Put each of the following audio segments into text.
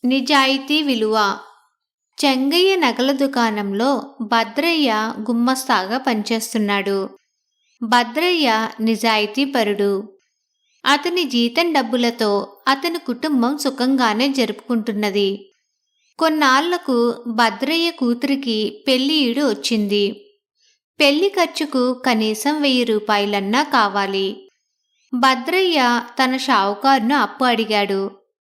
నిజాయితీ విలువ. చెంగయ్య నగల దుకాణంలో భద్రయ్య గుమ్మస్తాగా పనిచేస్తున్నాడు. భద్రయ్య నిజాయితీపరుడు. అతని జీతం డబ్బులతో అతని కుటుంబం సుఖంగానే జరుపుకుంటున్నది. కొన్నాళ్లకు భద్రయ్య కూతురికి పెళ్లి ఈడు వచ్చింది. పెళ్లి ఖర్చుకు కనీసం 1000 రూపాయలన్నా కావాలి. భద్రయ్య తన షావుకారును అప్పు అడిగాడు.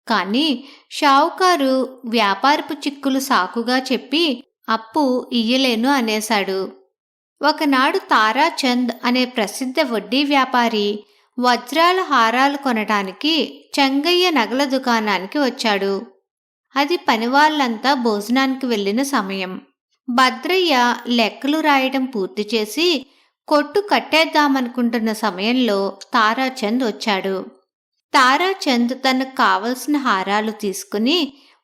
కాని షావుకారు వ్యాపారపు చిక్కులు సాకుగా చెప్పి అప్పు ఇయ్యలేను అనేశాడు. ఒకనాడు తారాచంద్ అనే ప్రసిద్ధ వడ్డీ వ్యాపారి వజ్రాల హారాలు కొనటానికి చెంగయ్య నగల దుకాణానికి వచ్చాడు. అది పనివాళ్లంతా భోజనానికి వెళ్లిన సమయం. భద్రయ్య లెక్కలు రాయడం పూర్తి చేసి కొట్టు కట్టేద్దామనుకుంటున్న సమయంలో తారాచంద్ వచ్చాడు. తారాచంద్ తనకు కావలసిన హారాలు తీసుకుని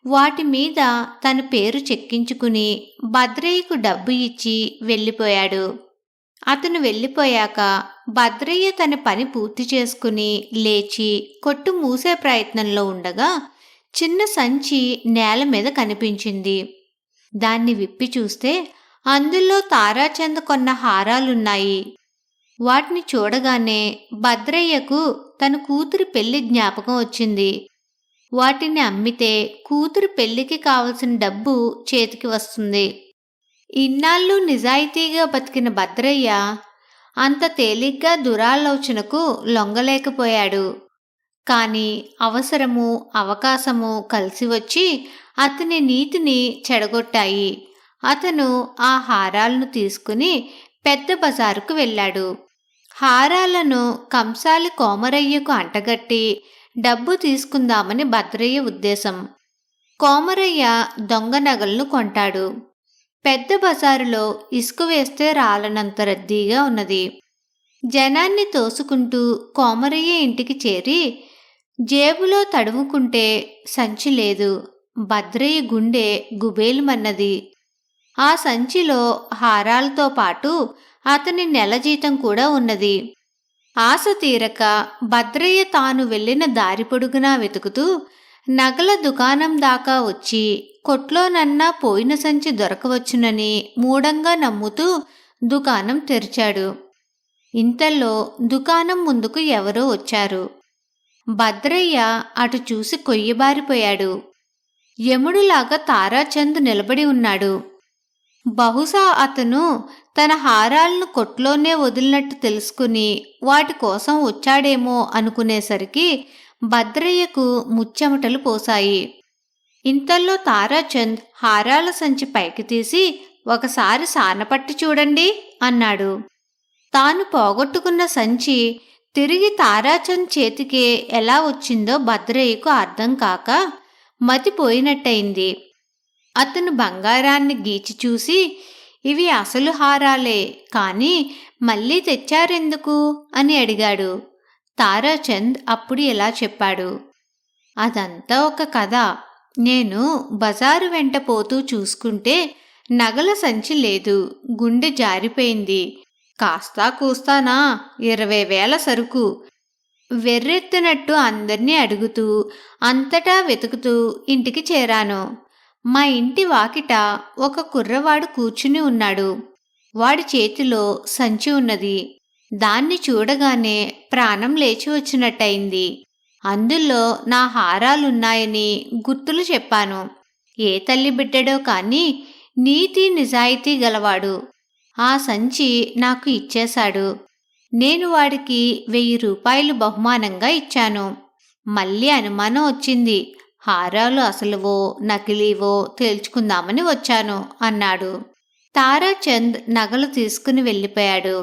వాటి మీద తన పేరు చెక్కించుకుని భద్రయ్యకు డబ్బు ఇచ్చి వెళ్ళిపోయాడు. అతను వెళ్ళిపోయాక భద్రయ్య తన పని పూర్తి చేసుకుని లేచి కొట్టు మూసే ప్రయత్నంలో ఉండగా చిన్న సంచి నేల మీద కనిపించింది. దాన్ని విప్పి చూస్తే అందులో తారాచంద్ కొన్న హారాలున్నాయి. వాటిని చూడగానే భద్రయ్యకు తన కూతురి పెళ్లి జ్ఞాపకం వచ్చింది. వాటిని అమ్మితే కూతురి పెళ్లికి కావలసిన డబ్బు చేతికి వస్తుంది. ఇన్నాళ్ళు నిజాయితీగా బతికిన భద్రయ్య అంత తేలిగ్గా దురాలోచనకు లొంగలేకపోయాడు. కాని అవసరము, అవకాశము కలిసి వచ్చి అతని నీతిని చెడగొట్టాయి. అతను ఆ హారాలను తీసుకుని పెద్ద బజారుకు వెళ్ళాడు. హారాలను కంసాలి కోమరయ్యకు అంటగట్టి డబ్బు తీసుకుందామని భద్రయ్య ఉద్దేశం. కోమరయ్య దొంగ నగలను కొంటాడు. పెద్ద బజారులో ఇసుక వేస్తే రాలనంత రద్దీగా ఉన్నది. జనాన్ని తోసుకుంటూ కోమరయ్య ఇంటికి చేరి జేబులో తడుముకుంటే సంచి లేదు. భద్రయ్య గుండె గుబేలుమన్నది. ఆ సంచిలో హారాలతో పాటు అతని నెల జీతం కూడా ఉన్నది. ఆశ తీరక భద్రయ్య తాను వెళ్లిన దారి పొడుగునా వెతుకుతూ నగల దుకాణం దాకా వచ్చి కొట్లోనన్నా పోయిన సంచి దొరకవచ్చునని మూఢంగా నమ్ముతూ దుకాణం తెరిచాడు. ఇంతలో దుకాణం ముందుకు ఎవరో వచ్చారు. భద్రయ్య అటు చూసి కొయ్యబారిపోయాడు. యముడులాగా తారాచంద్ నిలబడి ఉన్నాడు. బహుశా అతను తన హారాలను కొట్లోనే వదిలినట్టు తెలుసుకుని వాటి కోసం వచ్చాడేమో అనుకునేసరికి భద్రయ్యకు ముచ్చెమటలు పోసాయి. ఇంతల్లో తారాచంద్ హారాల సంచి పైకి తీసి ఒకసారి సానపట్టి చూడండి అన్నాడు. తాను పోగొట్టుకున్న సంచి తిరిగి తారాచంద్ చేతికే ఎలా వచ్చిందో భద్రయ్యకు అర్థం కాక మతిపోయినట్టయింది. అతను బంగారాన్ని గీచి చూసి ఇవి అసలు హారాలే, కాని మళ్ళీ తెచ్చారెందుకు అని అడిగాడు. తారాచంద్ అప్పుడు ఇలా చెప్పాడు. అదంతా ఒక కథ. నేను బజారు వెంట పోతూ చూసుకుంటే నగల సంచి లేదు. గుండె జారిపోయింది. కాస్తా కూస్తానా 20,000 సరుకు. వెర్రెత్తినట్టు అందర్నీ అడుగుతూ అంతటా వెతుకుతూ ఇంటికి చేరాను. మా ఇంటి వాకిట ఒక కుర్రవాడు కూర్చుని ఉన్నాడు. వాడి చేతిలో సంచి ఉన్నది. దాన్ని చూడగానే ప్రాణం లేచి వచ్చినట్టయింది. అందులో నా హారాలున్నాయని గుర్తులు చెప్పాను. ఏ తల్లి బిడ్డడో కాని నీతి నిజాయితీ గలవాడు. ఆ సంచి నాకు ఇచ్చేశాడు. నేను వాడికి 1000 రూపాయలు బహుమానంగా ఇచ్చాను. మళ్ళీ అనుమానం వచ్చింది. హారాలు అసలువో నకిలీవో తేల్చుకుందామని వచ్చాను అన్నాడు. తారాచంద్ నగలు తీసుకుని వెళ్ళిపోయాడు.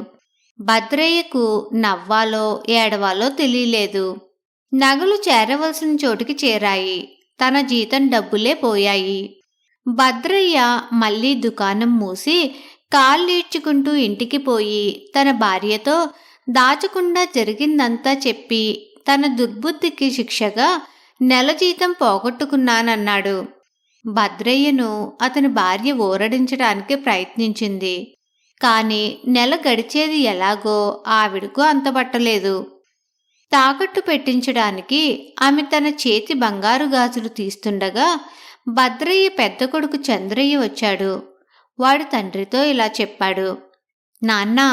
భద్రయ్యకు నవ్వాలో ఏడవాలో తెలియలేదు. నగలు చేరవలసిన చోటికి చేరాయి. తన జీతం డబ్బులే పోయాయి. భద్రయ్య మళ్ళీ దుకాణం మూసి కాళ్ళీడ్చుకుంటూ ఇంటికి పోయి తన భార్యతో దాచకుండా జరిగిందంతా చెప్పి తన దుర్బుద్ధికి శిక్షగా నెల జీతం పోగొట్టుకున్నానన్నాడు. భద్రయ్యను అతని భార్య ఊరడించడానికి ప్రయత్నించింది. కాని నెల గడిచేది ఎలాగో ఆవిడకు అంతబట్టలేదు. తాకట్టు పెట్టించడానికి ఆమె తన చేతి బంగారు గాజులు తీస్తుండగా భద్రయ్య పెద్ద కొడుకు చంద్రయ్య వచ్చాడు. వాడు తండ్రితో ఇలా చెప్పాడు. నాన్నా,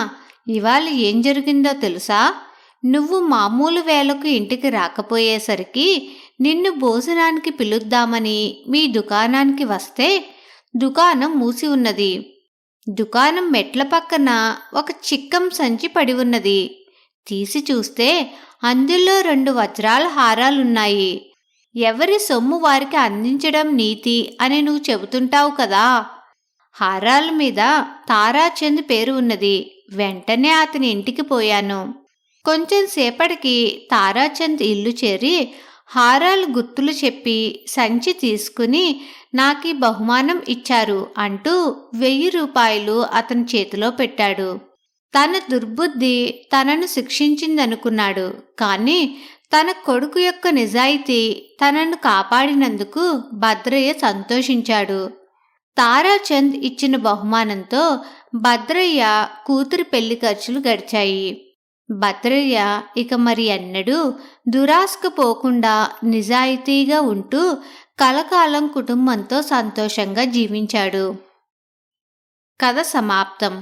ఇవాళ ఏం జరిగిందో తెలుసా? నువ్వు మామూలు వేళకు ఇంటికి రాకపోయేసరికి నిన్ను భోజనానికి పిలుద్దామని మీ దుకాణానికి వస్తే దుకాణం మూసి ఉన్నది. దుకాణం మెట్ల పక్కన ఒక చిక్కం సంచి పడి ఉన్నది. తీసి చూస్తే అందులో 2 వజ్రాల హారాలున్నాయి. ఎవరి సొమ్ము వారికి అందించడం నీతి అని నువ్వు చెబుతుంటావు కదా. హారాల మీద తారాచంద్ పేరు ఉన్నది. వెంటనే అతని ఇంటికి పోయాను. కొంచెం సేపటికి తారాచంద్ ఇల్లు చేరి హారాలు గుర్తులు చెప్పి సంచి తీసుకుని నాకీ బహుమానం ఇచ్చారు అంటూ 1000 రూపాయలు అతని చేతిలో పెట్టాడు. తన దుర్బుద్ధి తనను శిక్షించిందనుకున్నాడు. కానీ తన కొడుకు యొక్క నిజాయితీ తనను కాపాడినందుకు భద్రయ్య సంతోషించాడు. తారాచంద్ ఇచ్చిన బహుమానంతో భద్రయ్య కూతురి పెళ్లి ఖర్చులు గడిచాయి. భద్రయ్య ఇక మరి ఎన్నడూ దురాశకు పోకుండా నిజాయితీగా ఉంటూ కలకాలం కుటుంబంతో సంతోషంగా జీవించాడు. కథ సమాప్తం.